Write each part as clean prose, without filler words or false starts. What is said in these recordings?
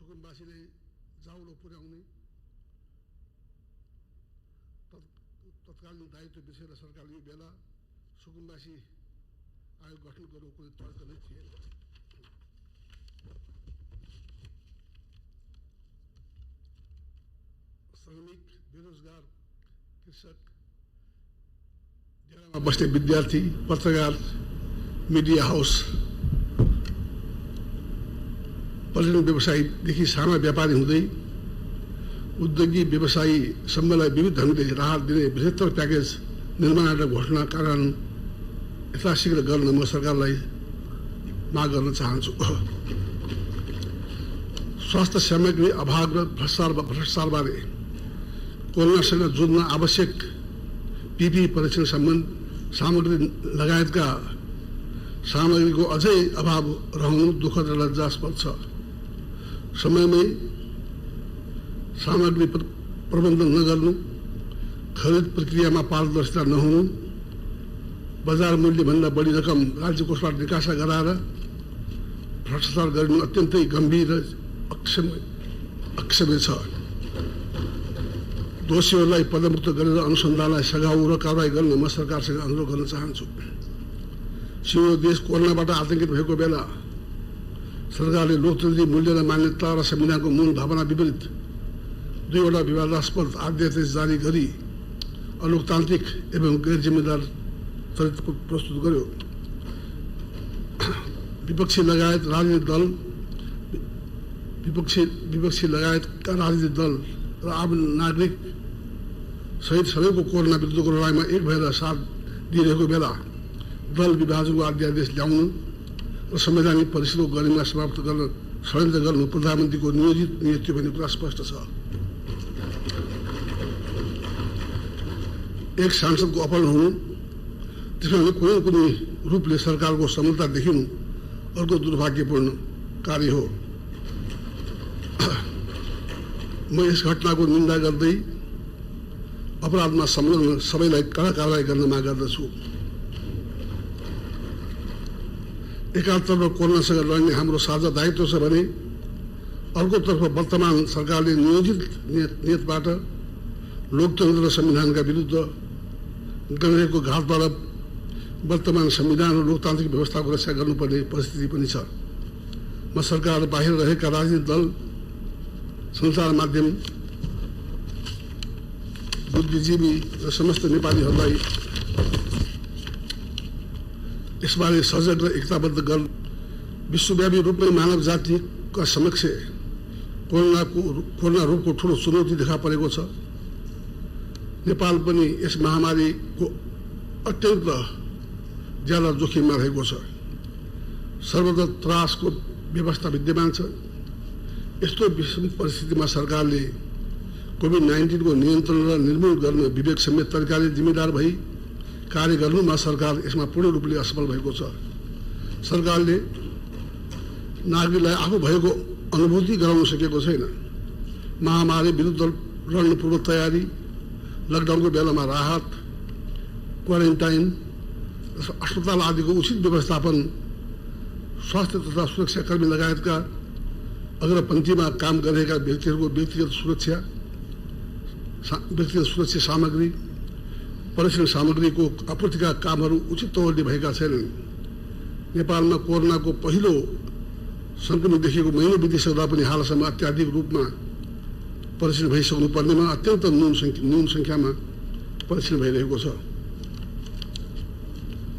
सुकुमवासीले जाउलो पुर्याउने तत्कालीन दायित्व बिर्सेर सरकारले यो बेला सुकुमवासी आयोग गठन गर्नु कुनै तर्क नै थिएन। श्रमिक, बेरोजगार, कृषक, डेरामा बस्ने विद्यार्थी, पत्रकार, मिडिया हाउस, पर्यटन व्यवसायीदेखि साना व्यापारी हुँदै उद्योगी व्यवसायीसम्मलाई विविध ढङ्गले राहत दिने बृहत्तर प्याकेज निर्माण र घोषणा कार्यान्वयन यथाशीघ्र गर्न म सरकारलाई माग गर्न चाहन्छु। स्वास्थ्य सामग्री अभाव र भ्रष्टाचारबारे कोरोनासँग जुझ्न आवश्यक पिपी परीक्षण सामग्री लगायतका सामग्रीको अझै अभाव रहनु दुःखद र लज्जास्पद छ। समयमै सामग्री प्रबन्धन नगर्नु, खरिद प्रक्रियामा पारदर्शिता नहुनु, बजार मूल्यभन्दा बढी रकम राज्य कोषबाट निकासा गराएर भ्रष्टाचार गर्नु अत्यन्तै गम्भीर र अक्षम्य छ। दोषीहरूलाई पदमुक्त गरेर अनुसन्धानलाई सघाउ र कारवाही गर्न म सरकारसँग अनुरोध गर्न चाहन्छु। सिङ्गो देश कोरोनाबाट आतंकित भएको बेला सरकारले लोकतन्त्री मूल्य र मान्यता र संविधानको मूल भावना विपरीत दुईवटा विवादास्पद आदेश जारी गरी अलोकतान्त्रिक एवं गैर जिम्मेदार चरित्र प्रस्तुत गर्यो। विपक्षी लगायतका राजनीतिक दल र आम नागरिक सहित सबैको कोरोना विरुद्धको लडाइँमा एक भएर साथ दिइरहेको बेला दल विभाजनको अध्यादेश ल्याउनु र संवैधानिक परिषदको गरिमा समाप्त गर्न षड्यन्त्र गर्नु प्रधानमन्त्रीको नियोजित नीति भन्ने कुरा स्पष्ट छ। एक सांसदको अपहरण हुनु, त्यसमा कुनै रूपले सरकारको समलता देखिनु अर्को दुर्भाग्यपूर्ण कार्य हो। म यस घटनाको निन्दा गर्दै अपराधमा संलग्न सबैलाई कडा कारवाही गर्न माग गर्दछु। एकातर्फ कोरोनासँग लड्ने हाम्रो साझा दायित्व छ भने अर्कोतर्फ वर्तमान सरकारले नियोजित नियतबाट लोकतन्त्र र संविधानका विरुद्ध गरिरहेको घातबाट वर्तमान संविधान र लोकतान्त्रिक व्यवस्थाको रक्षा गर्नुपर्ने परिस्थिति पनि छ। म सरकार बाहिर रहेका राजनीतिक दल, सञ्चार माध्यम, बुद्धिजीवी र समस्त नेपालीहरूलाई यसबारे सजग र एकताबद्ध गर्न विश्वव्यापी रूपमै मानव जातिका समक्ष कोरोना रोगको ठुलो चुनौती देखा परेको छ। नेपाल पनि यस महामारीको अत्यन्त ज्यादा जोखिममा रहेको छ। सर्वत्र त्रासको व्यवस्था विद्यमान छ। यस्तो विषम परिस्थितिमा सरकारले कोभिड-19 को नियन्त्रण र निर्मूल गर्न विवेक समेत तरिकाले जिम्मेदार भई कार्य गर्नुमा सरकार यसमा पूर्ण रूपले असफल भएको छ। सरकारले नागरिकलाई आफू भएको अनुभूति गराउन सकेको छैन। महामारी विरुद्ध लड्न पूर्व तयारी, लकडाउनको बेलामा राहत, क्वारेन्टाइन, अस्पताल आदिको उचित व्यवस्थापन, स्वास्थ्य तथा सुरक्षाकर्मी लगायतका अग्रपन्थीमा काम गरेका व्यक्तिहरूको व्यक्तिगत सुरक्षा सामग्री, परीक्षण सामग्रीको आपूर्तिका कामहरू उचित तौरले भएका छैनन्। नेपालमा कोरोनाको पहिलो संक्रमित देखिएको महिनौ बितिसक्दा पनि हालसम्म अत्याधिक रूपमा परीक्षण भइसक्नु पर्नेमा अत्यन्त न्यून सङ्ख्यामा परीक्षण भइरहेको छ।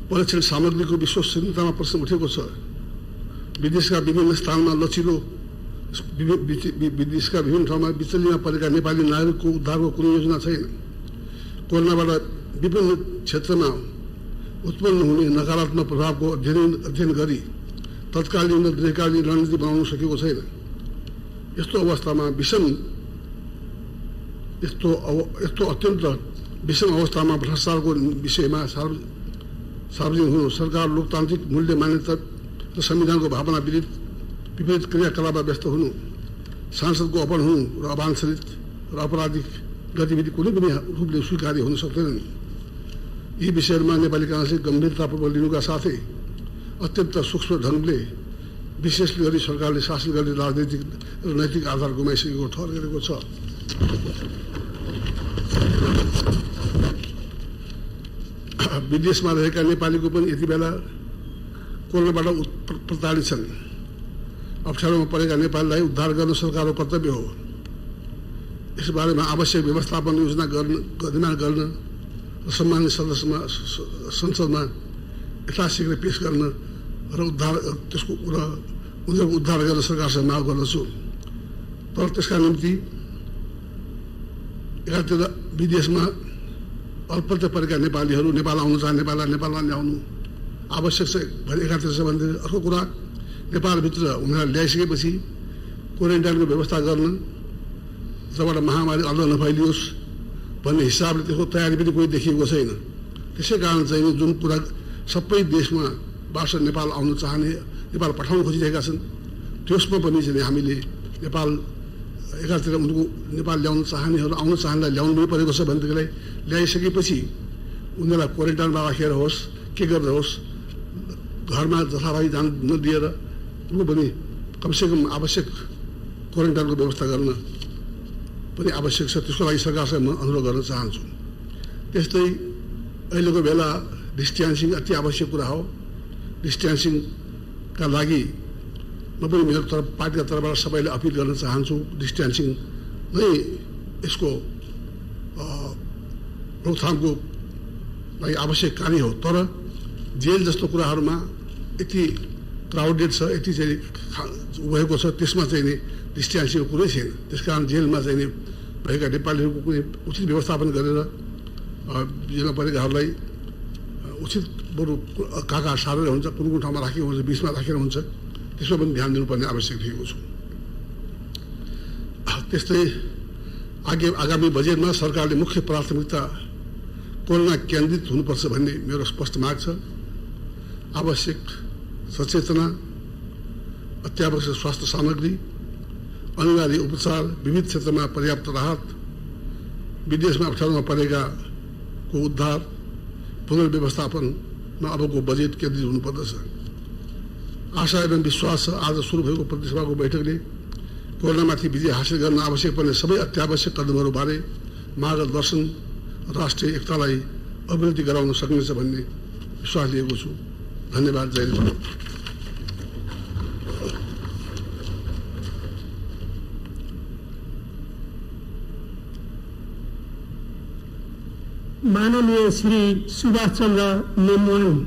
परीक्षण सामग्रीको विश्वसनीयतामा प्रश्न उठेको छ। विदेशका विभिन्न स्थानमा विदेशका विभिन्न ठाउँमा बिचलीमा परेका नेपाली नागरिकको उद्धारको कुनै योजना छैन। कोरोनाबाट विभिन्न क्षेत्रमा उत्पन्न हुने नकारात्मक प्रभावको अध्ययन गरी तत्कालीन र दीर्घकालीन रणनीति बनाउन सकेको छैन। यस्तो अत्यन्त विषम अवस्थामा भ्रष्टाचारको विषयमा सार्वजनिक हुनु, सरकार लोकतान्त्रिक मूल्य मान्यता र संविधानको भावना विपरीत क्रियाकलापमा व्यस्त हुनु, सांसदको अपहरण हुनु र अवांछित र अपराधिक गतिविधि कुनै पनि रूपले स्वीकार्य हुन सक्दैनन्। यी विषयहरूमा नेपाली काङ्ग्रेसले गम्भीरतापूर्वक लिनुका साथै अत्यन्त सूक्ष्म ढङ्गले विशेष गरी सरकारले शासन गर्ने राजनीतिक र नैतिक आधार गुमाइसकेको ठहर गरेको छ। विदेशमा रहेका नेपालीको पनि यति बेला कोरोनाबाट प्रताडित छन्। अप्ठ्यारोमा परेका नेपालीलाई उद्धार गर्न सरकारको कर्तव्य हो। यसबारेमा आवश्यक व्यवस्थापन योजना निर्माण गर्न र सम्मानित सदस्यमा संसदमा यथाशीघ्र पेश गर्न र उनीहरूको उद्धार गर्न सरकारसँग माग गर्दछु। तर त्यसका निम्ति एकातिर विदेशमा अल्पत्र परेका नेपालीहरू नेपाल आउन चाहने नेपालमा ल्याउनु आवश्यक छ भने एकातिर छ भने, अर्को कुरा नेपालभित्र उनीहरूलाई ल्याइसकेपछि क्वारेन्टाइनको व्यवस्था गर्न जबबाट महामारी अझ नफैलियोस् भन्ने हिसाबले त्यसको तयारी पनि कोही देखिएको छैन। त्यसै कारण चाहिँ जुन कुरा सबै देशमा बाट नेपाल आउन चाहने, नेपाल पठाउन खोजिरहेका छन्, त्यसमा पनि चाहिँ हामीले नेपाल एकातिर उनको नेपाल ल्याउन चाहनेहरू आउन चाहनेलाई ल्याउनु पनि परेको छ भनेदेखिलाई ल्याइसकेपछि उनीहरूलाई क्वारेन्टाइनमा राखेर होस् के गरेर होस् घरमा जथाभावी जान नदिएर उनको पनि कमसेकम आवश्यक क्वारेन्टाइनको व्यवस्था गर्न पनि आवश्यक छ। त्यसको लागि सरकारसँग म अनुरोध गर्न चाहन्छु। त्यस्तै अहिलेको बेला डिस्ट्यान्सिङ अति आवश्यक कुरा हो। डिस्ट्यान्सिङका लागि म पनि मेरो पार्टीका तर्फबाट सबैले अपिल गर्न चाहन्छु। डिस्ट्यान्सिङ नै यसको रोकथामको लागि आवश्यक कार्य हो। तर जेल जस्तो कुराहरूमा यति क्राउडेड छ, यति चाहिँ भएको छ, त्यसमा चाहिँ नि डिस्ट्यान्सिङको कुरै छैन। त्यसकारण जेलमा चाहिँ नि भएका नेपालीहरूको कुनै उचित व्यवस्थापन गरेर जेलमा परेकाहरूलाई उचित बरु कहाँ सारेर हुन्छ, कुन कुन ठाउँमा राखेको हुन्छ, बिचमा राखेर हुन्छ, त्यसमा पनि ध्यान दिनुपर्ने आवश्यक देखेको छु। त्यस्तै आगामी बजेटमा सरकारले मुख्य प्राथमिकता कोरोना केन्द्रित हुनुपर्छ भन्ने मेरो स्पष्ट माग छ। आवश्यक सचेतना, अत्यावश्यक स्वास्थ्य सामग्री, अनिवार्य उपचार, विविध क्षेत्रमा पर्याप्त राहत, विदेशमा अप्ठ्यारोमा परेकाको उद्धार, पुनर्व्यवस्थापनमा अबको बजेट केन्द्रित हुनुपर्दछ। आशा एवं विश्वास छ आज सुरु भएको प्रतिसभाको बैठकले कोरोनामाथि विजय हासिल गर्न आवश्यक पर्ने सबै अत्यावश्यक कदमहरूबारे मार्गदर्शन, राष्ट्रिय एकतालाई अभिवृद्धि गराउन सक्नेछ भन्ने विश्वास लिएको छु। धन्यवाद। जय हिन्द। माननीय श्री सुभाष चन्द्र नेमवाङ।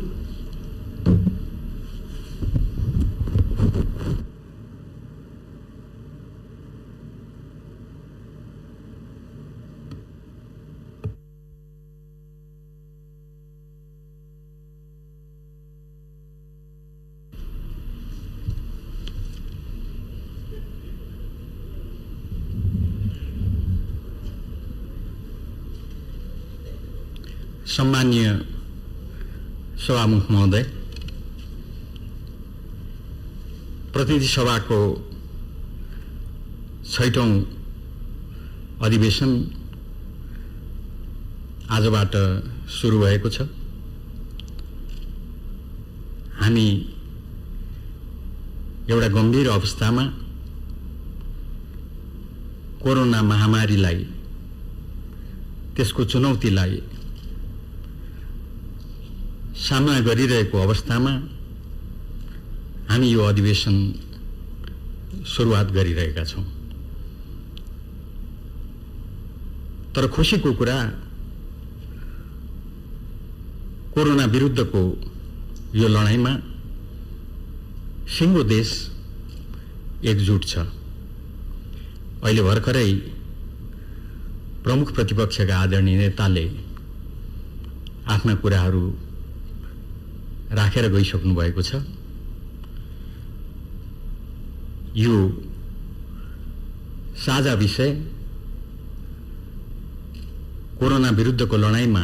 सम्मान्य सभामुख महोदय, प्रतिनिधि सभाको 6औं अधिवेशन आजबाट सुरु भएको छ। हामी एउटा गम्भीर अवस्थामा कोरोना महामारीलाई, त्यसको चुनौतीलाई सामना गरिरहेको अवस्थामा हामी यो अधिवेशन सुरुवात गरिरहेका छौं। तर खुसीको कुरा कोरोना विरुद्धको यो लडाईँमा सिङ्गो देश एकजुट छ। अहिले भर्खरै प्रमुख प्रतिपक्षका आदरणीय नेताले आफ्ना कुराहरू राखेर गइसक्नु भएको छ। यो साझा विषय कोरोना विरुद्धको लडाईँमा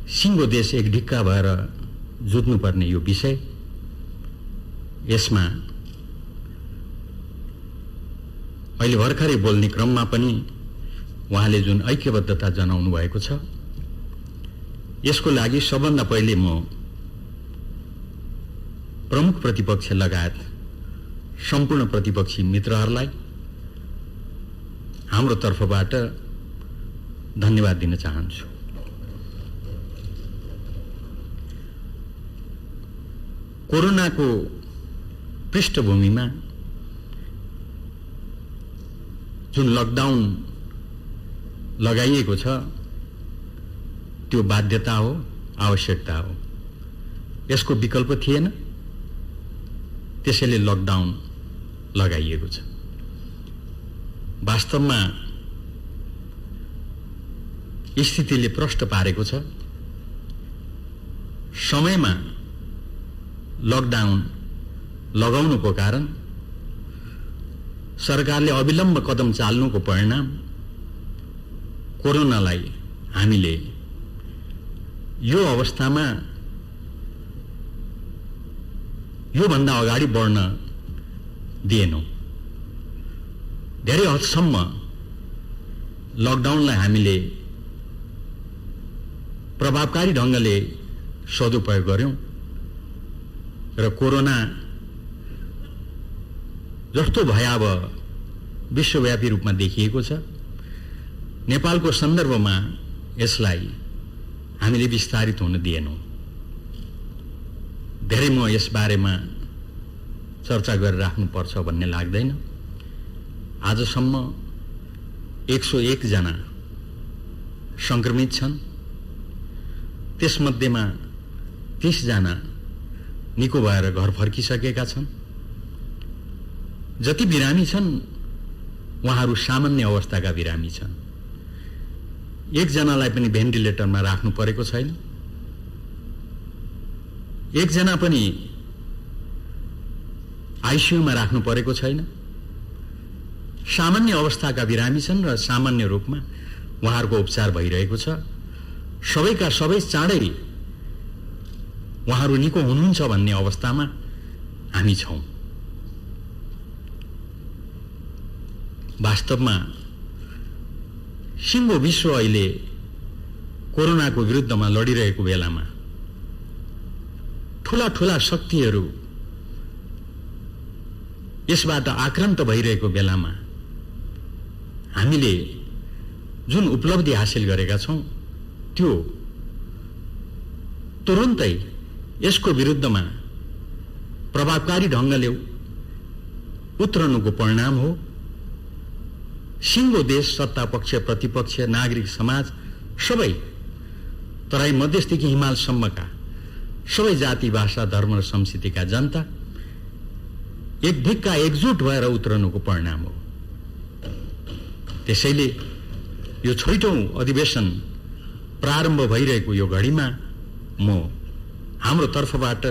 सिङ्गो देश एक ढिक्का भएर जुट्नुपर्ने यो विषय, यसमा अहिले भर्खरै बोल्ने क्रममा पनि उहाँले जुन ऐक्यबद्धता जनाउनु भएको छ, यसको लागि सबभन्दा पहिले म प्रमुख प्रतिपक्ष लगायत सम्पूर्ण प्रतिपक्षी मित्रहरूलाई हाम्रो तर्फबाट धन्यवाद दिन चाहन्छु। कोरोनाको पृष्ठभूमिमा जुन लकडाउन लगाइएको छ त्यो बाध्यता हो, आवश्यकता हो। यसको विकल्प थिएन, त्यसैले लकडाउन लगाइएको छ। वास्तवमा स्थितिले प्रश्न पारेको छ। समयमा लकडाउन लगाउनुको कारण सरकारले अविलम्ब कदम चाल्नुको परिणाम कोरोनालाई हामीले यो अवस्थामा योभन्दा अगाडि बढ्न दिएनौं। धेरै हदसम्म लकडाउनलाई हामीले प्रभावकारी ढंगले सदुपयोग गर्यौं र कोरोना जस्तो भयावह विश्वव्यापी रूपमा देखिएको छ, नेपालको सन्दर्भमा यसलाई हामीले विस्तारित हुन दिएनौं। धेरै म यस बारेमा चर्चा गरेर राख्नुपर्छ भन्ने लाग्दैन। आजसम्म 101 जना संक्रमित छन्, त्यसमध्येमा 30 जना निको भएर घर फर्किसकेका छन्। जति बिरामी छन् उहाँहरू सामान्य अवस्थाका बिरामी छन्। एक जनालाई पनि भेन्टिलेटरमा राख्नु परेको छैन, एक जना पनि आईसीयूमा राख्नु परेको छैन। सामान्य अवस्थाका बिरामी छन् र सामान्य रूपमा उहाँहरूको उपचार भइरहेको छ। सबैका सबै चाँडै उहाँहरू निको हुनुहुन्छ भन्ने अवस्थामा हामी छौं। वास्तवमा सिङ्गो विश्व अहिले कोरोनाको विरुद्धमा लडिरहेको बेलामा ठूला ठूला शक्तिहरू यसबाट आक्रान्त भइरहेको बेलामा हामीले जुन उपलब्धि हासिल गरेका छौं त्यो तुरुन्तै यसको विरुद्धमा प्रभावकारी ढंगले उत्रनुको परिणाम हो। सिङ्गो देश, सत्ता पक्ष, प्रतिपक्ष, नागरिक समाज सबै तराई मध्यस्थदेखि हिमालसम्मका सबै जाति, भाषा, धर्म र संस्कृतिका जनता एक ढिक्का एकजुट भएर उत्रनुको परिणाम हो। त्यसैले यो छैटौं अधिवेशन प्रारम्भ भइरहेको यो घडीमा म हाम्रो तर्फबाट,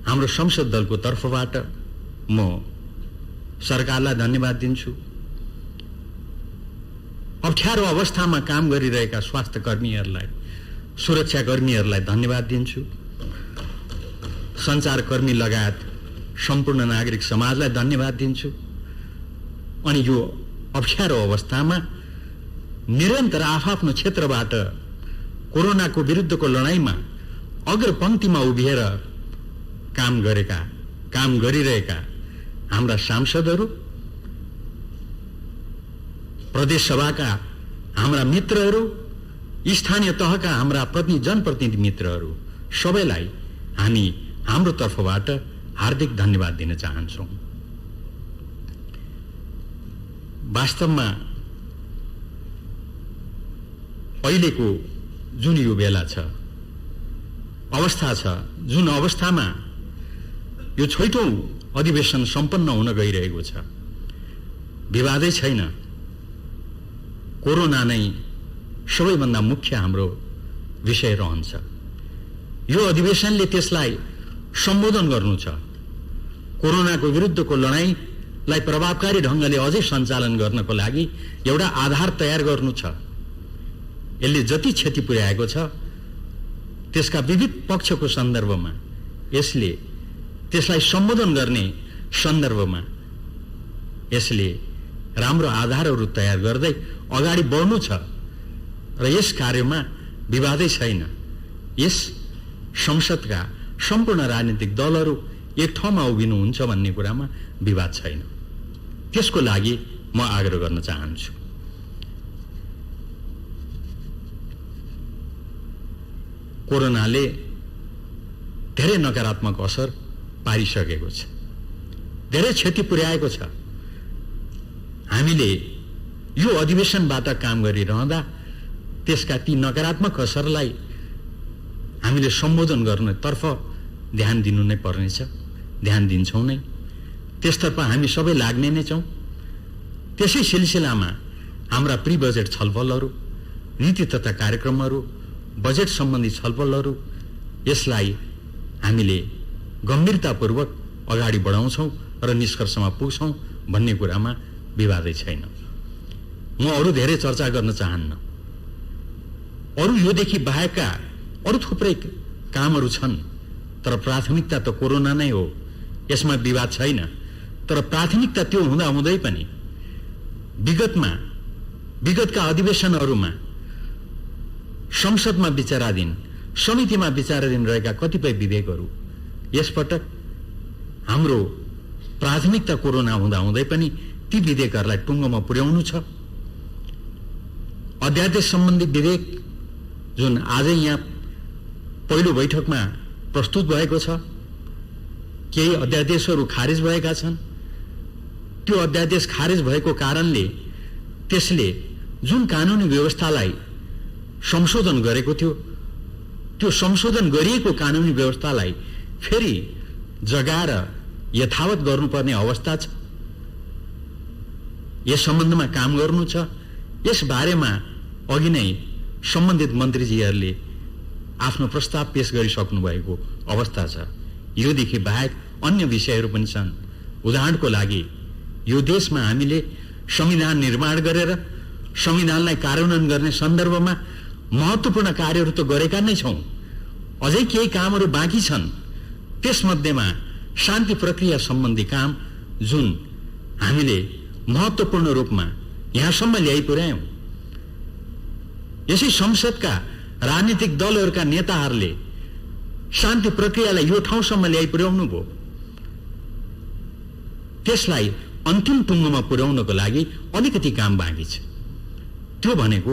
हाम्रो संसद दलको तर्फबाट म सरकारलाई धन्यवाद दिन्छु। अप्ठ्यारो अवस्थामा काम गरिरहेका स्वास्थ्य कर्मीहरूलाई, सुरक्षाकर्मीहरूलाई धन्यवाद दिन्छु। सञ्चारकर्मी लगायत सम्पूर्ण नागरिक समाजलाई धन्यवाद दिन्छु। अनि यो अप्ठ्यारो अवस्थामा निरन्तर आफआफ्नो क्षेत्रबाट कोरोनाको विरुद्धको लडाईँमा अग्रपंक्तिमा उभिएर काम गरिरहेका हाम्रा सांसदहरू, प्रदेश सभाका हाम्रा मित्रहरू, स्थानीय तहका हाम्रा जनप्रतिनिधि मित्रहरू सबैलाई हामी हाम्रो तर्फबाट हार्दिक धन्यवाद दिन चाहन्छौं। वास्तवमा अहिलेको जुन यो बेला छ, अवस्था छ, जुन अवस्थामा यो छैटौं अधिवेशन सम्पन्न हुन गइरहेको छ, विवादै छैन। कोरोना नै सबैभन्दा मुख्य हाम्रो विषय रहन्छ। यो अधिवेशनले त्यसलाई सम्बोधन गर्नु छ। कोरोनाको विरुद्धको लडाईँलाई प्रभावकारी ढंगले अझै सञ्चालन गर्नको लागि एउटा आधार तयार गर्नु छ। यसले जति क्षति पुर्याएको छ त्यसका विविध पक्षको सन्दर्भमा यसले त्यसलाई सम्बोधन गर्ने सन्दर्भमा यसले राम्रो आधारहरू तयार गर्दै अगाडि बढ्नु छ र यस कार्यमा विवादै छैन। यस संसदका सम्पूर्ण राजनीतिक दलहरू एक ठाउँमा उभिनुहुन्छ भन्ने कुरामा विवाद छैन। त्यसको लागि म आग्रह गर्न चाहन्छु। कोरोनाले धेरै नकारात्मक असर पारिसकेको छ, धेरै क्षति पुर्याएको छ। हामीले यो अधिवेशनबाट काम गरिरहँदा त्यसका ती नकारात्मक असरलाई हामीले सम्बोधन गर्नेतर्फ ध्यान दिनु नै पर्नेछ, ध्यान दिन्छौँ नै, त्यसतर्फ हामी सबै लाग्ने नै छौँ। त्यसै सिलसिलामा हाम्रा प्री बजेट छलफलहरू, नीति तथा कार्यक्रमहरू, बजेट सम्बन्धी छलफलहरू, यसलाई हामीले गम्भीरतापूर्वक अगाडि बढाउँछौँ र निष्कर्षमा पुग्छौँ भन्ने कुरामा विवादै छैन। म अरू धेरै चर्चा गर्न चाहन्न। अरू योदेखि बाहेकका अरू थुप्रै कामहरू छन्, तर प्राथमिकता त कोरोना नै हो, यसमा विवाद छैन। तर प्राथमिकता त्यो हुँदाहुँदै पनि विगतका अधिवेशनहरूमा संसदमा विचाराधीन, समितिमा विचाराधीन रहेका कतिपय विधेयकहरू यसपटक हाम्रो प्राथमिकता कोरोना हुँदाहुँदै पनि ती विधेयकहरूलाई टुङ्गोमा पुर्याउनु छ। अध्यादेश सम्बन्धी विधेयक जुन आजै यहाँ पहिलो बैठकमा प्रस्तुत भएको छ, केही अध्यादेशहरू खारेज भएका छन्। त्यो अध्यादेश खारेज भएको कारणले त्यसले जुन कानुनी व्यवस्थालाई संशोधन गरेको थियो, त्यो संशोधन गरिएको कानुनी व्यवस्थालाई फेरि जगाएर यथावत गर्नुपर्ने अवस्था छ। यस सम्बन्धमा काम गर्नु छ। यस बारेमा अघि नै सम्बन्धित मन्त्रीजीहरूले आफ्नो प्रस्ताव पेश गरिसक्नु भएको अवस्था छ। योदेखि बाहेक अन्य विषयहरू पनि छन्। उदाहरणको लागि यो देशमा हामीले संविधान निर्माण गरेर संविधानलाई कार्यान्वयन गर्ने सन्दर्भमा महत्त्वपूर्ण कार्यहरू त गरेका नै छौँ, अझै केही कामहरू बाँकी छन्। त्यसमध्येमा शान्ति प्रक्रिया सम्बन्धी काम जुन हामीले महत्त्वपूर्ण रूपमा यहाँसम्म ल्याइ पुर्यायौँ। यसै संसदका राजनीतिक दलहरूका नेताहरूले शान्ति प्रक्रियालाई यो ठाउँसम्म ल्याइ पुर्याउनु भयो। त्यसलाई अन्तिम टुङ्गोमा पुर्याउनको लागि अलिकति काम बाँकी छ। त्यो भनेको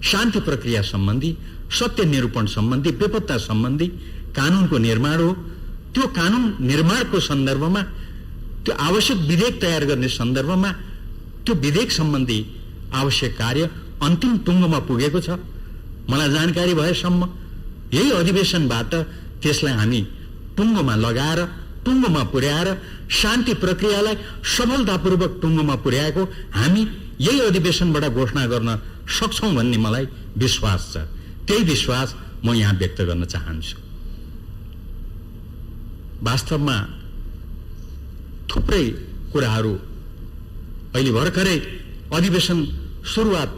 शान्ति प्रक्रिया सम्बन्धी, सत्य निरूपण सम्बन्धी, बेपत्ता सम्बन्धी कानुनको निर्माण हो। त्यो कानुन निर्माणको सन्दर्भमा, त्यो आवश्यक विधेयक तयार गर्ने सन्दर्भमा त्यो विधेयक सम्बन्धी आवश्यक कार्य अन्तिम टुङ्गोमा पुगेको छ। मलाई जानकारी भएसम्म यही अधिवेशनबाट त्यसलाई हामी टुङ्गोमा लगाएर, टुङ्गोमा पुर्याएर शान्ति प्रक्रियालाई सफलतापूर्वक टुङ्गोमा पुर्याएको हामी यही अधिवेशनबाट घोषणा गर्न सक्छौँ भन्ने मलाई विश्वास छ। त्यही विश्वास म यहाँ व्यक्त गर्न चाहन्छु। वास्तवमा थुप्रै कुराहरू अहिले भर्खरै अधिवेशन सुरुवात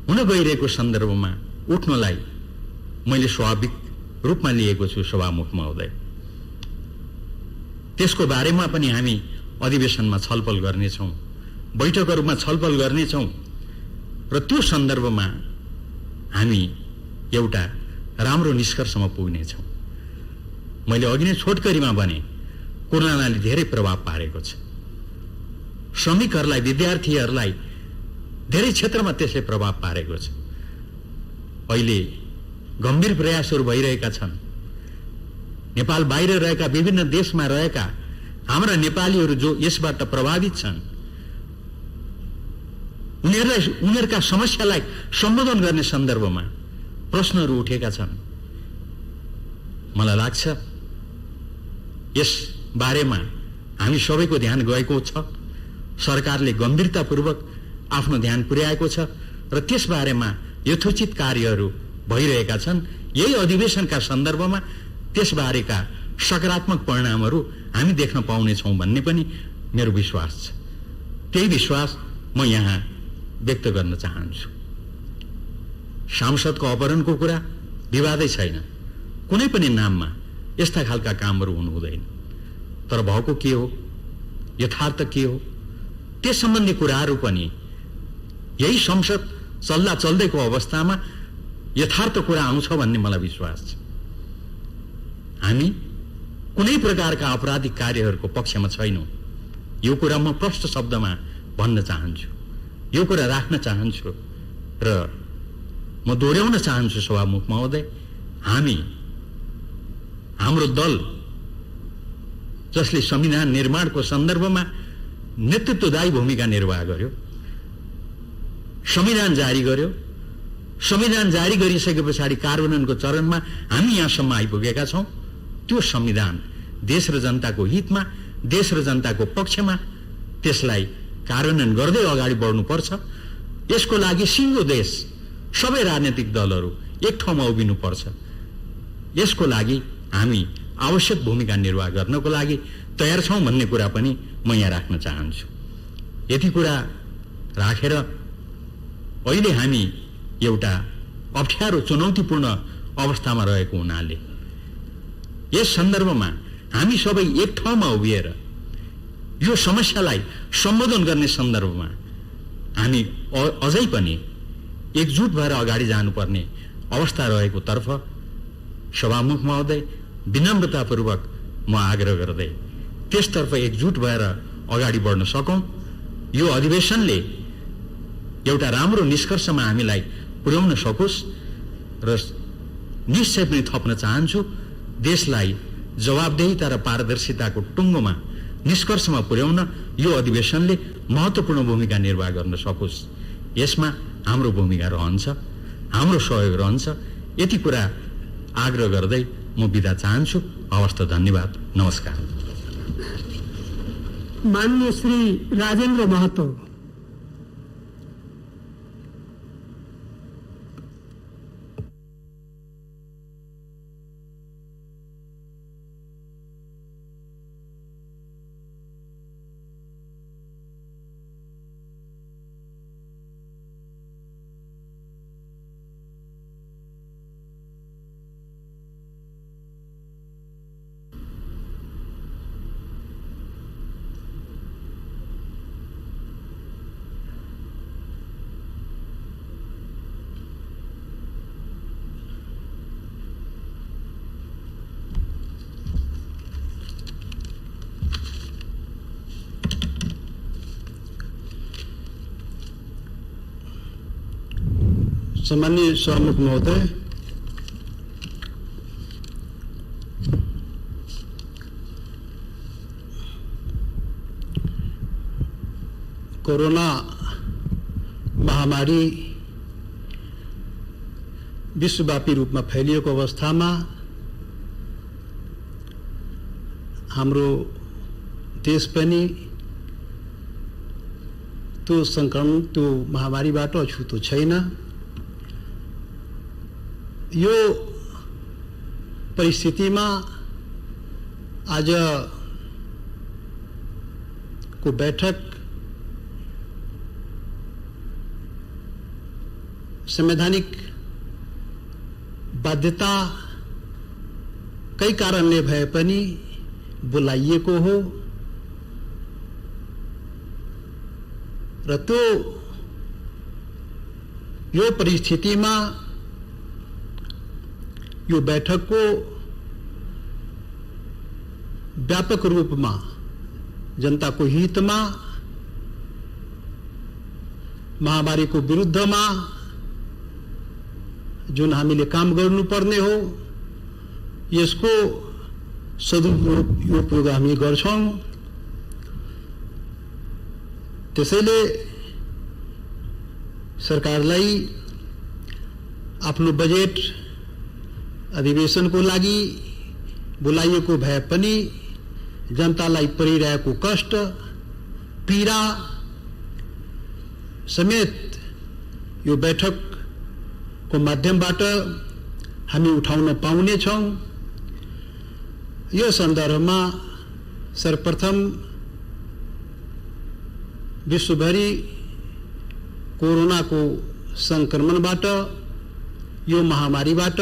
हुन गइरहेको सन्दर्भमा उठ्नलाई मैले स्वाभाविक रूपमा लिएको छु सभामुख महोदय। त्यसको बारेमा पनि हामी अधिवेशनमा छलफल गर्नेछौँ, बैठकहरूमा छलफल गर्नेछौँ र त्यो सन्दर्भमा हामी एउटा राम्रो निष्कर्षमा पुग्नेछौँ। मैले अघि नै छोटकरीमा भने कोरोनाले धेरै प्रभाव पारेको छ। श्रमिकहरूलाई, विद्यार्थीहरूलाई धेरै क्षेत्रमा त्यसले प्रभाव पारेको छ। अहिले गम्भीर प्रयासहरू भइरहेका छन्। नेपाल बाहिर रहेका, विभिन्न देशमा रहेका हाम्रा नेपालीहरू जो यसबाट प्रभावित छन्, उनीहरूका समस्यालाई सम्बोधन गर्ने सन्दर्भमा प्रश्नहरू उठेका छन्। मलाई लाग्छ यस बारेमा हामी सबैको ध्यान गएको छ। सरकारले गम्भीरतापूर्वक आफ्नो ध्यान पुर्याएको छ र त्यस बारेमा यथोचित कार्यहरू भइरहेका छन्। यही अधिवेशनका सन्दर्भमा त्यसबारेका सकारात्मक परिणामहरू हामी देख्न पाउनेछौँ भन्ने पनि मेरो विश्वास छ। त्यही विश्वास म यहाँ व्यक्त गर्न चाहन्छु। सांसदको अपहरणको कुरा विवादै छैन। कुनै पनि नाममा यस्ता खालका कामहरू हुनु हुँदैन। तर भएको के हो, यथार्थ के हो, त्यस सम्बन्धी कुराहरू पनि यही संसद चल्दा चल्दैको अवस्थामा यथार्थ कुरा आउँछ भन्ने मलाई विश्वास छ। हामी कुनै प्रकारका अपराधिक कार्यहरूको पक्षमा छैनौँ। यो कुरा म प्रष्ट शब्दमा भन्न चाहन्छु, यो कुरा राख्न चाहन्छु र म दोहोऱ्याउन चाहन्छु सभामुख महोदय, हाम्रो दल जसले संविधान निर्माणको सन्दर्भमा नेतृत्वदायी भूमिका निर्वाह गर्यो, संविधान जारी गर्यो, संविधान जारी गरिसके पछाडि कार्यान्वयनको चरणमा हामी यहाँसम्म आइपुगेका छौँ। त्यो संविधान देश र जनताको हितमा, देश र जनताको पक्षमा, त्यसलाई कार्यान्वयन गर्दै अगाडि बढ्नुपर्छ। यसको लागि सिङ्गो देश सबै राजनीतिक दलहरू एक ठाउँमा उभिनुपर्छ। यसको लागि हामी आवश्यक भूमिका निर्वाह गर्नको लागि तयार छौँ भन्ने कुरा पनि म यहाँ राख्न चाहन्छु। यति कुरा राखेर अहिले हामी एउटा अप्ठ्यारो चुनौतीपूर्ण अवस्थामा रहेको हुनाले यस सन्दर्भमा हामी सबै एक ठाउँमा उभिएर यो समस्यालाई सम्बोधन गर्ने सन्दर्भमा हामी अझै पनि एकजुट भएर अगाडि जानुपर्ने अवस्था रहेको तर्फ सभामुख महोदय विनम्रतापूर्वक म आग्रह गर्दै त्यसतर्फ एकजुट भएर अगाडि बढ्न सकौँ। यो अधिवेशनले एउटा राम्रो निष्कर्षमा हामीलाई पुर्याउन सकोस् र निश्चय पनि थप्न चाहन्छु, देशलाई जवाबदेहिता र पारदर्शिताको टुङ्गोमा निष्कर्षमा पुर्याउन यो अधिवेशनले महत्त्वपूर्ण भूमिका निर्वाह गर्न सकोस्। यसमा हाम्रो भूमिका रहन्छ, हाम्रो सहयोग रहन्छ। यति कुरा आग्रह गर्दै म बिदा चाहन्छु। हवस् त, धन्यवाद, नमस्कार। माननीय श्री राजेन्द्र महतो। सम्माननीय सभामुख महोदय, कोरोना महामारी विश्वव्यापी रूपमा फैलिएको अवस्थामा हाम्रो देश पनि त्यो संक्रमण, त्यो महामारीबाट अछुतो छैन। यो परिस्थितिमा आज को बैठक संवैधानिक बाध्यता कई कारणले भए पनि बोलाइएको हो र त्यो यो परिस्थितिमा यो बैठक को व्यापक रूप में जनता को हित में, महामारी को विरुद्ध में जुन हामीले काम गर्नुपर्ने हो यसको सदुपयोग हामी गर्छौं। त्यसैले सरकारलाई आफ्नो बजेट अधिवेशन को लागि बोलाइएको भए पनि जनतालाई परिरहेको कष्ट, पीडा समेत यो बैठक को माध्यमबाट हामी उठाउन पाउने छौं। यो सन्दर्भमा सर्वप्रथम विश्वभरि कोरोना को संक्रमणबाट, यो महामारीबाट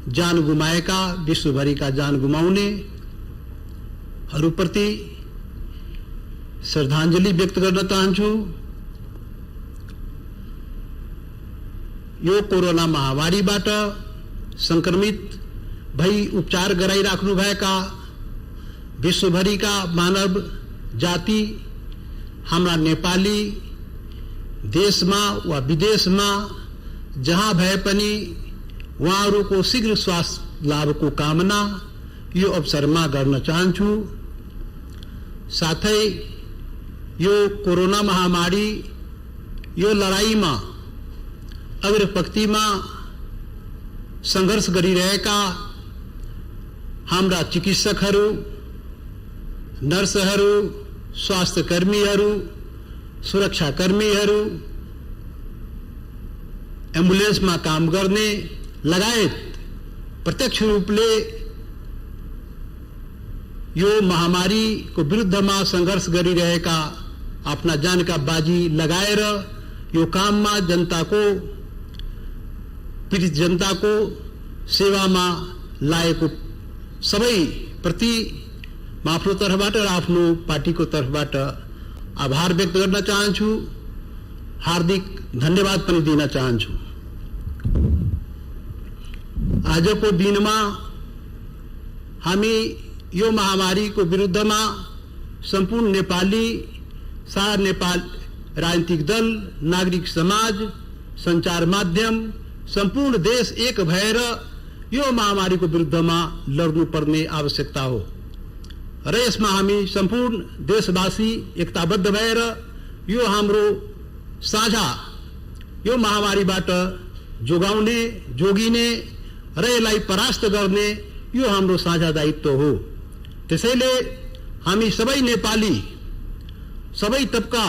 जान गुमाएका, विश्वभरिका जान गुमाउने हरूप्रति श्रद्धांजलि व्यक्त गर्न चाहन्छु। यो कोरोना महामारीबाट संक्रमित भई उपचार गराइराख्नु भएका विश्वभरिका मानव जाति हाम्रा नेपाली देशमा वा विदेशमा जहाँ भए पनि उहाँहरूको शीघ्र स्वास्थ्य लाभको कामना यो अवसरमा गर्न चाहन्छु। साथै यो कोरोना महामारी यो लडाईमा अग्रपंक्तिमा संघर्ष गरिरहेका हाम्रा चिकित्सकहरू, नर्सहरू, स्वास्थ्य कर्मीहरू, सुरक्षा कर्मीहरू, एम्बुलेन्समा काम गर्ने लगायत प्रत्यक्ष रूपले यो महामारीको विरुद्धमा संघर्ष गरिरहेका आफ्ना जानका बाजी लगाएर यो काममा जनताको पीडित जनताको सेवामा लागेको सबै प्रति म आफ्नो तर्फबाट र आफ्नो पार्टीको तर्फबाट आभार व्यक्त गर्न चाहन्छु, हार्दिक धन्यवाद पनि दिन चाहन्छु। आजको दिनमा हामी यो महामारीको विरुद्धमा सम्पूर्ण नेपाली, सारा नेपाल राजनीतिक दल, नागरिक समाज, सञ्चार माध्यम, सम्पूर्ण देश एक भएर यो महामारीको विरुद्धमा लड्नुपर्ने आवश्यकता हो र यसमा हामी सम्पूर्ण देशवासी एकताबद्ध भएर यो हाम्रो साझा यो महामारीबाट जोगाउने, जोगिने र यसलाई परास्त गर्ने यो हाम्रो साझा दायित्व हो। त्यसैले हामी सबै नेपाली, सबै तबका,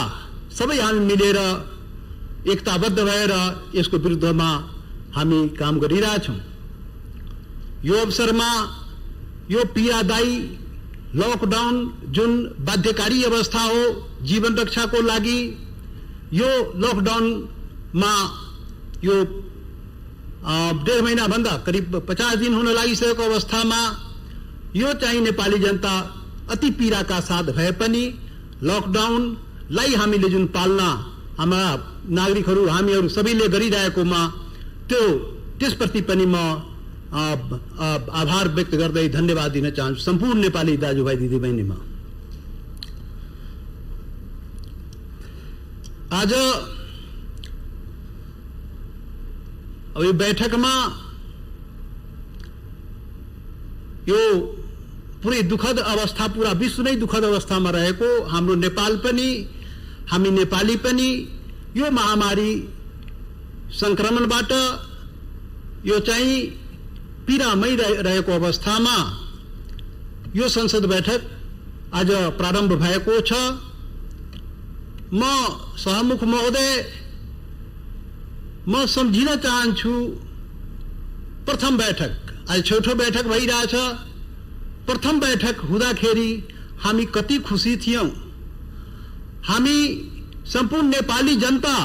सबै हामी मिलेर एकताबद्ध भएर यसको विरुद्धमा हामी काम गरिरहेछौँ। यो अवसरमा यो पीडादायी लकडाउन जुन बाध्यकारी अवस्था हो जीवन रक्षाको लागि, यो लकडाउनमा यो 1.5 महिना भन्दा करिब 50 दिन हुन लागिसकेको अवस्थामा यो चाहिँ नेपाली जनता अति पीडाका साथ भए पनि लकडाउनलाई हामीले जुन पालना हाम्रा नागरिकहरू, हामीहरू सबैले गरिरहेकोमा त्यसप्रति पनि म आभार व्यक्त गर्दै धन्यवाद दिन चाहन्छु सम्पूर्ण नेपाली दाजुभाइ दिदीबहिनीमा। आज अब यो बैठकमा यो पुरै दुखद अवस्था, पुरा विश्व नै दुखद अवस्थामा रहेको हाम्रो नेपाल पनि, हामी नेपाली पनि यो महामारी संक्रमणबाट यो चाहिँ पीडामै रहेको अवस्थामा यो संसद बैठक आज प्रारम्भ भएको छ। म सहमुख महोदय, म सम्झिन चाहन्छु प्रथम बैठक, आज छौटो बैठक भइरहेछ। प्रथम बैठक हुँदाखेरि हामी कति खुसी थियौं, हामी सम्पूर्ण नेपाली जनता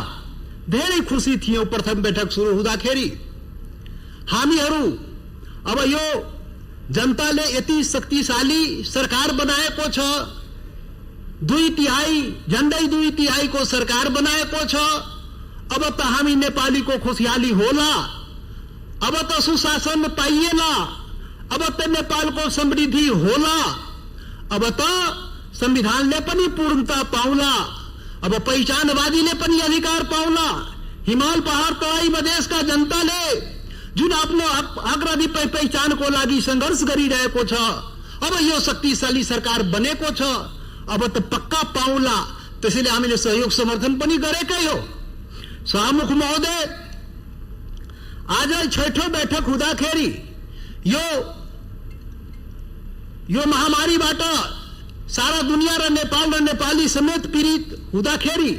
धेरै खुसी थियौं। प्रथम बैठक सुरु हुँदाखेरि हामीहरू अब यो जनताले यति शक्तिशाली सरकार बनाएको छ, 2/3 झन्डै 2/3 को सरकार बनाएको छ। अब त हामी नेपालीको खुशियाली होला, अब त सुशासन पाइएला, अब त नेपालको समृद्धि होला, अब त संविधानले पनि पूर्णता पाउला, अब पहिचानवादीले पनि अधिकार पाउला। हिमाल पहाड तराई मधेसका जनताले जुन आफ्नो अग्रणी पहिचानको लागि संघर्ष गरिरहेको छ, अब यो शक्तिशाली सरकार बनेको छ, अब त पक्का पाउला। त्यसैले हामीले सहयोग समर्थन पनि गरेकै हो। सहमुख महोदय, आज छठौं बैठक हुँदाखेरि यो महामारीबाट सारा दुनिया र नेपाल र नेपाली समेत पीडित हुँदाखेरि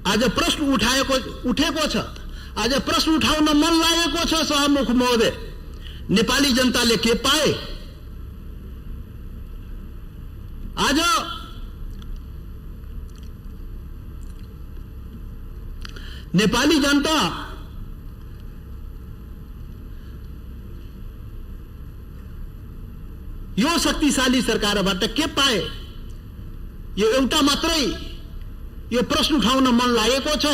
आज प्रश्न उठेको छ। आज प्रश्न उठाउन मन लागेको छ सहमुख महोदय, नेपाली जनताले के पाए? आज नेपाली जनता यो शक्तिशाली सरकारबाट के पाए? यो एउटा मात्रै यो प्रश्न उठाउन मन लागेको छ।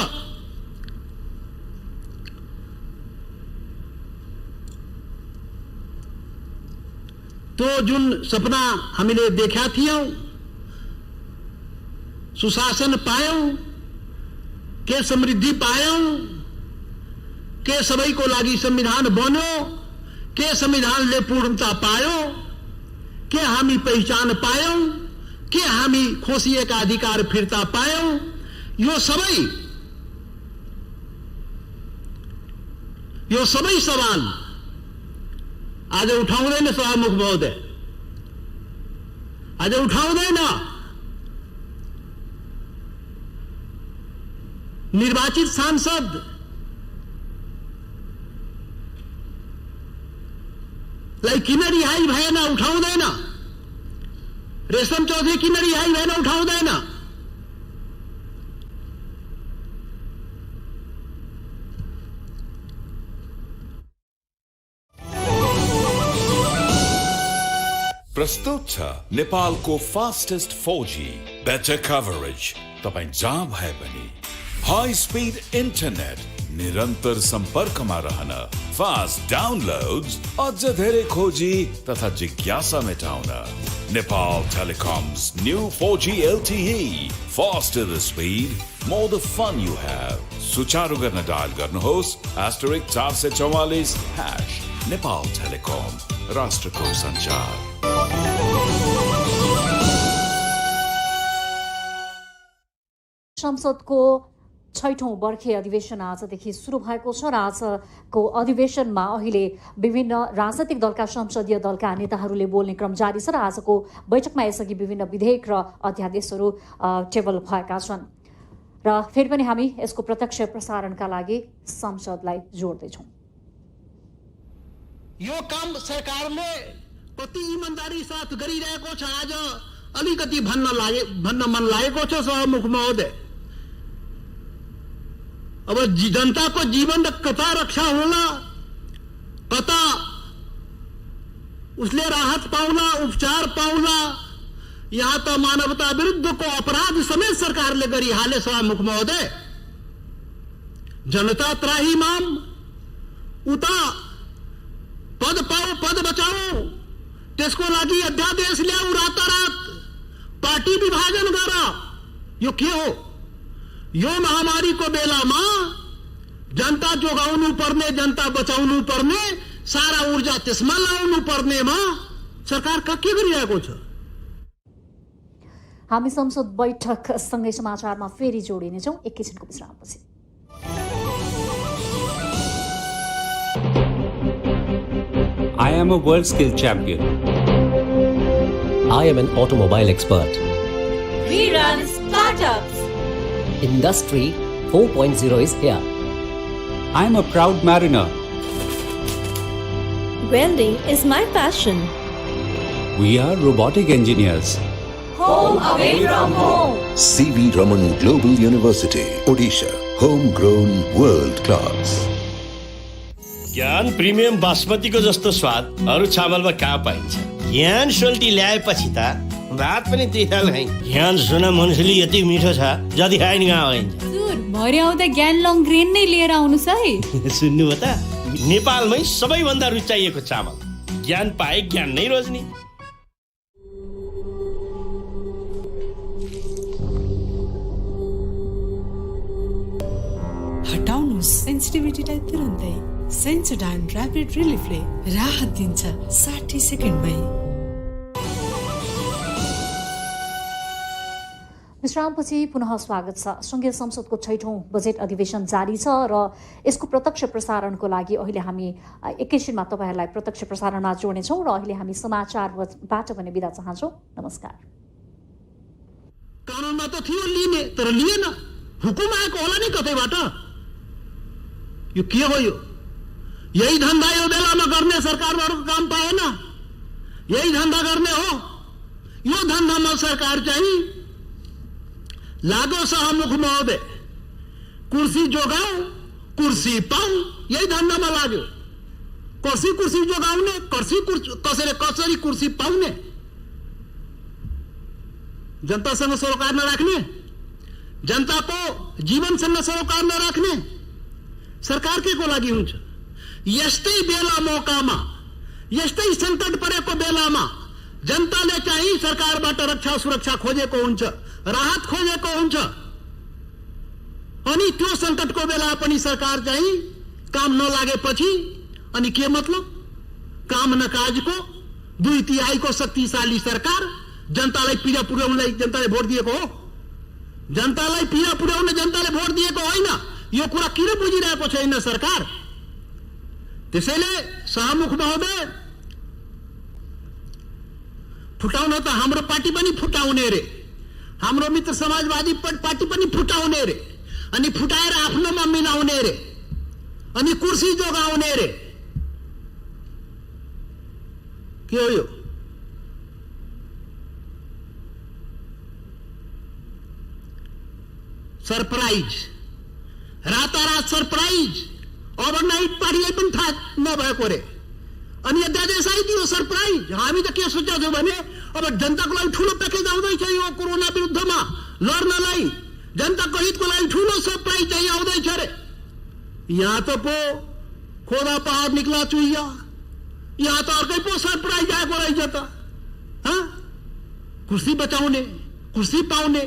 त्यो जुन सपना हामीले देखा थियौं, सुशासन पायौं, के समृद्धि पायौं, के सबैको लागि संविधान बन्यो, के संविधानले पूर्णता पायो, के हामी पहिचान पायौं, के हामी खोसिएका अधिकार फिर्ता पायौं, यो सबै सवाल आज उठाउँदैन सभामुख महोदय, आज उठाउँदैन। निर्वाचित सांसद लाई किन रिहाई भएन, उठाउँदैन। रेशम चौधरी किन रिहाई भएन, उठाउँदैन। प्रस्तुत छ नेपालको फास्टेस्ट 4G बेटर कभरेज। तपाईं जहाँ भए पनि हाई स्पीड इन्टरनेट, निरन्तर सम्पर्कमा रहन, फास्ट डाउनलोड्स, अझ धेरै खोजी तथा जिज्ञासा मेटाउन Nepal Telecoms new 4G LTE, faster the speed, more the fun you have। सुचारू गर्न डायल गर्नुहोस् *444# नेपाल टेलिकम, राष्ट्रको सञ्चार। संसदको 6औं वर्षीय अधिवेशन आजदेखि सुरु भएको छ र आजको अधिवेशनमा अहिले विभिन्न राजनैतिक दलका संसदीय दलका नेताहरूले बोल्ने क्रम जारी छ र आजको बैठकमा यसअघि विभिन्न विधेयक र अध्यादेशहरू टेबल भएका छन् र फेरि पनि हामी यसको प्रत्यक्ष प्रसारणका लागि संसदलाई जोड्दैछौँ। यो काम सरकारले कति इमानदारी साथ गरिरहेको छ, आज अलिकति भन्न मन लागेको छ सभामुख महोदय। अब जनताको जीवन कता रक्षा होला, कता उसले राहत पाउला, उपचार पाउला, यहाँ त मानवता विरुद्धको अपराध समेत सरकारले गरिहाले सभामुख महोदय। जनता त्राहिमाम, उता पद पाऊ पद बचाऊ, त्यसको लागि अध्यादेश ल्याऊ, रातारात पार्टी विभाजन गर। यो के हो? यो महामारीको बेलामा जनता जोगाउनु पर्ने, जनता बचाउनु पर्ने, सारा ऊर्जा त्यसमा लाउनु पर्नेमा सरकार के गरिरहेको छ? हामी संसद बैठक सँगै समाचारमा फेरि जोडिनेछौँ एकैछिनको विश्रामपछि। I am a world skill champion. I am an automobile expert. We run startups. Industry 4.0 is here. I am a proud mariner. Welding is my passion. We are robotic engineers. Home away from home. CV Raman Global University, Odisha. Homegrown, world class. ज्ञान premium बासमतीको जस्तो स्वाद अरू चामलमा कहाँ पाइन्छ? ज्ञान सोल्टी ल्याएपछि त भात पनि त्यही खाल खाइ। ज्ञान सुन मनुष्यले यति मिठो छ जति खाइ नि कहाँ हुन्छ। सुर भरे आउँदा ज्ञान लङ ग्रेन नै लिएर आउनुस् है। सुन्नु हो त, नेपालमै सबैभन्दा रुचाइएको चामल। ज्ञान पाए ज्ञान नै रोज्ने। हटाउनुस् सेन्सिटिभिटीलाई तुरुन्तै। सेन्सोडाइन र्यापिड रिलिफले राहत दिन्छ 60 सेकेन्डमै। विश्रामपछि पुनः स्वागत छ। संघीय संसदको 6औं बजेट अधिवेशन जारी छ र यसको प्रत्यक्ष प्रसारणको लागि अहिले हामी एकैछिनमा तपाईहरुलाई प्रत्यक्ष प्रसारणमा जोड्नेछौँ र अहिले हामी समाचारबाट पनि बिदा चाहन्छौँ। नमस्कार। कानुनमा त थियो लिने, तर लिएन। हुकुम आएको होला नि कतैबाट। यो के हो? यही धन्दा यो बेलामा गर्ने सरकारहरुको काम पाएन। यही धन्दा गर्ने हो। यो धन्दामा सरकार चाहिँ लागो सहमुख महोदय, कुर्सी जोगाऊ कुर्सी पाऊ, यही धन्दामा लाग्यो। कुर्सी जोगाउने, कसरी कुर्सी पाउने, जनतासँग सरोकार नराख्ने, जनताको जीवनसँग सरोकार नराख्ने सरकार के को लागि हुन्छ? यस्तै बेला मौकामा यस्तै संकट परेको बेलामा जनताले चाहिँ सरकारबाट रक्षा सुरक्षा खोजेको हुन्छ, राहत खोजेको हुन्छ। अनि त्यो संकटको बेला पनि सरकार चाहिँ काम नलागेपछि अनि के मतलब? काम न काजको 2/3 शक्तिशाली सरकार जनतालाई पीडा पुर्याउनलाई जनताले भोट दिएको हो। जनतालाई पीडा पुर्याउन जनताले भोट दिएको होइन। यो कुरा किन बुझिरहेको छैन सरकार? त्यसैले शाहमुख महोदय, फुटाउन त हाम्रो पार्टी पनि फुटाउने रे, हाम्रो मित्र समाजवादी पार्टी पनि फुटाउने रे, अनि फुटाएर आफ्नोमा मिलाउने रे, अनि कुर्सी जोगाउने रे। के हो यो? सरप्राइज, रातारात सरप्राइज, ओभरनाइट पार्टीलाई पनि थाहा नभएको रे। अनि यद्यदेश आइदियो सरप्राइज। हामी त के सोचेको छौँ भने अब जनताको लागि ठुलो प्याकेज आउँदैछ यो कोरोना विरुद्धमा लड्नलाई, जनताको हितको लागि ठुलो सरप्राइज चाहिँ आउँदैछ रे। यहाँ त पो खोदा पहाड निक्ला चुइया, यहाँ त अर्कै पो सरप्राइज आएको रहेछ त। कुर्सी बचाउने, कुर्सी पाउने,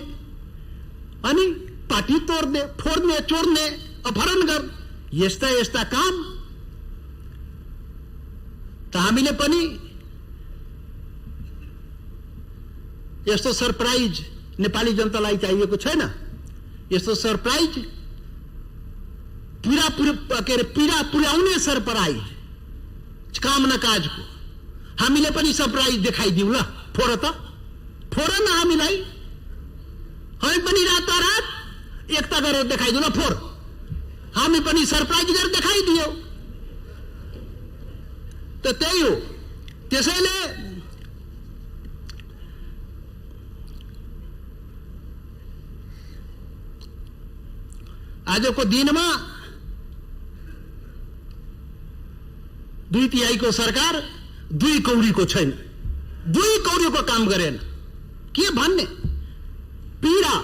अनि पार्टी तोड्ने, फोड्ने, चोर्ने, अपहरण गर्ने, यस्ता यस्ता काम त हामीले पनि यस्तो सरप्राइज नेपाली जनतालाई चाहिएको छैन। यस्तो सरप्राइज पीडा पुर्याउने सरप्राइज, काम न काजको हामीले पनि सरप्राइज देखाइदिउँ ल। फोर त फोर न हामीलाई, हामी पनि रातारात एकता गरेर देखाइदिउँ ल। फोर हामी पनि सरप्राइज गरेर देखाइदियो त त्यही हो। त्यसैले आजको दिनमा 2/3 सरकार 2 कौडीको छैन, 2 कौडीको काम गरेन। के भन्ने? पीडा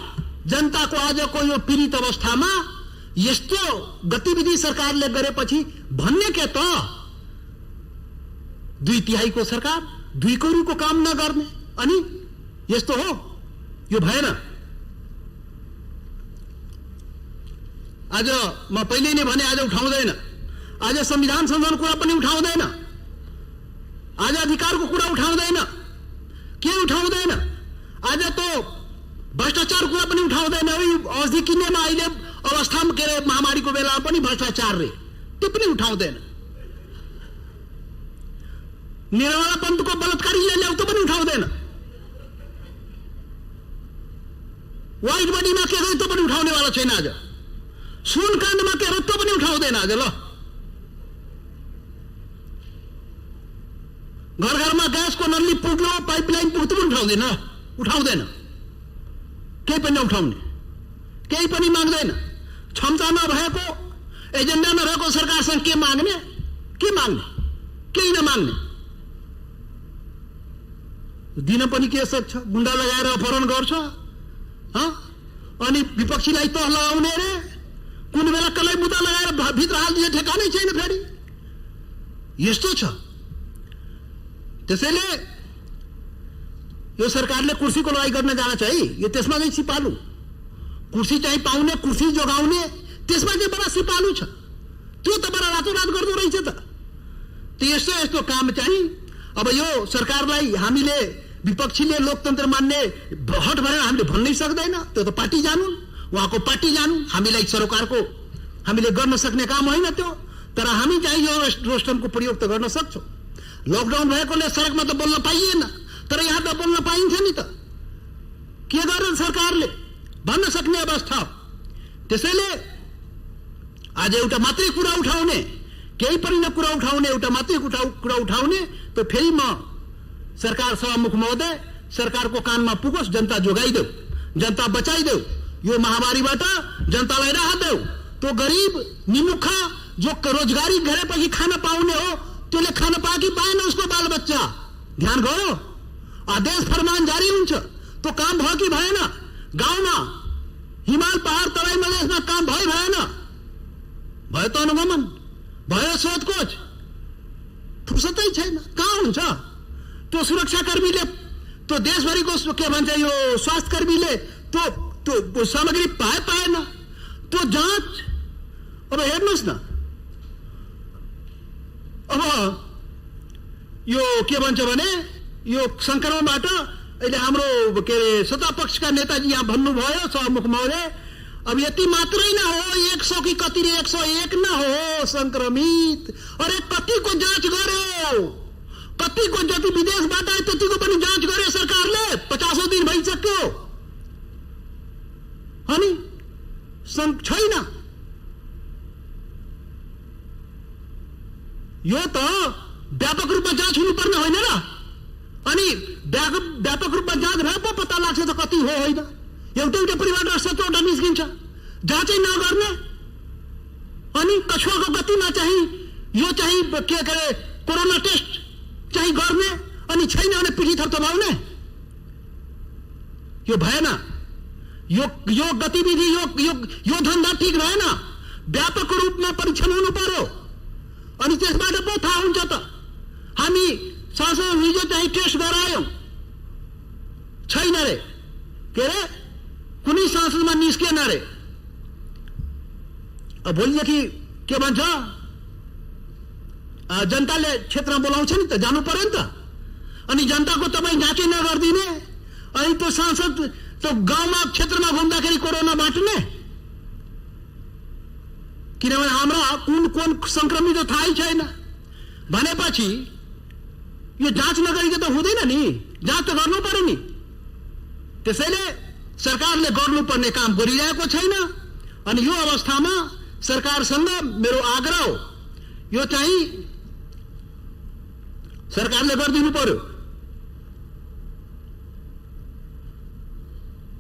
जनताको आजको यो पीडित अवस्थामा यस्तो गतिविधि सरकारले गरेपछि भन्ने के त? 2/3 सरकार 2 कौडीको काम नगर्ने, अनि यस्तो हो? यो भएन। आज म पहिले नै भने आज उठाउँदैन, आज संविधान संशोधन कुरा पनि उठाउँदैन, आज अधिकारको कुरा उठाउँदैन। के उठाउँदैन? आज त भ्रष्टाचार कुरा पनि उठाउँदैन। औषधि किन्नेमा अहिले अवस्थामा के अरे महामारीको बेलामा पनि भ्रष्टाचार रे, त्यो पनि उठाउँदैन। निर्मला पन्तको बलात्कारीले ल्याउ त पनि उठाउँदैन। व्हाइट बडीमा के गर्यो त पनि उठाउनेवाला छैन। आज सुन काण्डमा के गर्यो त पनि उठाउँदैन। आज ल घर घरमा ग्यासको नल्ली पुग्यो, पाइपलाइन पुग्यो पनि उठाउँदैन। केही पनि उठाउने, केही पनि माग्दैन। क्षमता नभएको, एजेन्डा नभएको सरकारसँग के माग्ने? के माग्ने? केही नमाग्ने। दिन पनि के सक्छ? गुन्डा लगाएर अपहरण गर्छ, अनि विपक्षीलाई तह लगाउने रे, कुन बेला कसलाई मुद्दा लगाएर भित्र हालिदिने ठेकानै छैन फेरि। यस्तो छ। त्यसैले यो सरकारले कुर्सीको लडाइँ गर्न जान चाहिँ यो त्यसमा चाहिँ सिपालु, कुर्सी चाहिँ पाउने, कुर्सी जोगाउने, त्यसमा चाहिँ बडा सिपालु छ। त्यो त बडा रातोरात गर्दो रहेछ त। यस्तो यस्तो काम चाहिँ अब यो सरकारलाई हामीले विपक्षीले लोकतन्त्र मान्ने हट भनेर हामीले भन्नै सक्दैन। त्यो त पार्टी जानु, उहाँको पार्टी जानु, हामीलाई सरकारको हामीले गर्न सक्ने काम होइन त्यो। तर हामी चाहिँ यो रोस्टमको प्रयोग त गर्न सक्छौँ। लकडाउन भएकोले सडकमा त बोल्न पाइएन, तर यहाँ त बोल्न पाइन्छ नि त। के गर्छ सरकारले भन्न सक्ने अवस्था हो। त्यसैले आज एउटा मात्रै कुरा उठाउने, केही पनि न कुरा उठाउने, एउटा मात्रै कुरा उठाउने, त फेरि म सरकार सभामुख महोदय, सरकारको कानमा पुगोस्, जनता जोगाइदेऊ, जनता बचाइदेऊ, यो महामारीबाट जनतालाई राहत देऊ। त्यो गरिब निमुखा जो रोजगारी गरेपछि खान पाउने हो, त्यसले खान पाए कि पाएन उसको बाल बच्चा? ध्यान गयो? आदेश फरमान जारी हुन्छ, त्यो काम भयो कि भएन? गाउँमा हिमाल पहाड तराई मधेसमा काम भएन? भयो त अनुगमन, भयो सोधखोज, फुर्सदै छैन। कहाँ हुन्छ त्यो सुरक्षाकर्मीले, त्यो देशभरिको के भन्छ यो स्वास्थ्यकर्मीले त्यो सामग्री पाएन। त्यो जाँच अब हेर्नुहोस् न, अब यो के भन्छ भने यो संक्रमणबाट अहिले हाम्रो के अरे सत्तापक्षका नेताजी यहाँ भन्नुभयो, सहमुख महोदय, अब यति मात्रै न हो 100 कि कति 101 न हो संक्रमित। अरे कतिको जाँच गर्यो, कतिको जति विदेशबाट आयो त्यतिको पनि जाँच गर्यो सरकारले। 50 दिन भइसक्यो अनि छैन। यो त व्यापक रूपमा जाँच हुनुपर्ने होइन र? अनि व्यापक रूपमा जाँच भए पो पत्ता लाग्छ त कति हो होइन। एउटा परिवारबाट 17वटा निस्किन्छ, जाँचै नगर्ने। अनि कछुवाको गतिमा चाहिँ यो चाहिँ के अरे कोरोना टेस्ट चाहिँ गर्ने, अनि छैन भने पिठी थपथपाउने। यो भएन। यो गतिविधि यो धन्दा ठिक भएन। व्यापक रूपमा परीक्षण हुनु पर्यो अनि त्यसबाट पो थाहा हुन्छ त। हामी सांसद हिजो चाहिँ टेस्ट गरायौं, छैन रे, के अरे कुनै सांसदमा निस्केन रे। अब भोलिदेखि के भन्छ जनताले क्षेत्रमा बोलाउँछ नि त, जानु पर्यो नि त। अनि जनताको तपाईँ जाँचै नगरिदिने, अनि त्यो सांसद त्यो गाउँमा क्षेत्रमा घुम्दाखेरि कोरोना बाँट्ने। किनभने हाम्रा कुन संक्रमित थाहै छैन भनेपछि यो जाँच नगरिकन त हुँदैन नि, जाँच त गर्नु पर्यो नि। त्यसैले सरकारले गर्नुपर्ने काम गरिरहेको छैन। अनि यो अवस्थामा सरकारसँग मेरो आग्रह हो, यो चाहिँ सरकारले गरिदिनु पर्यो।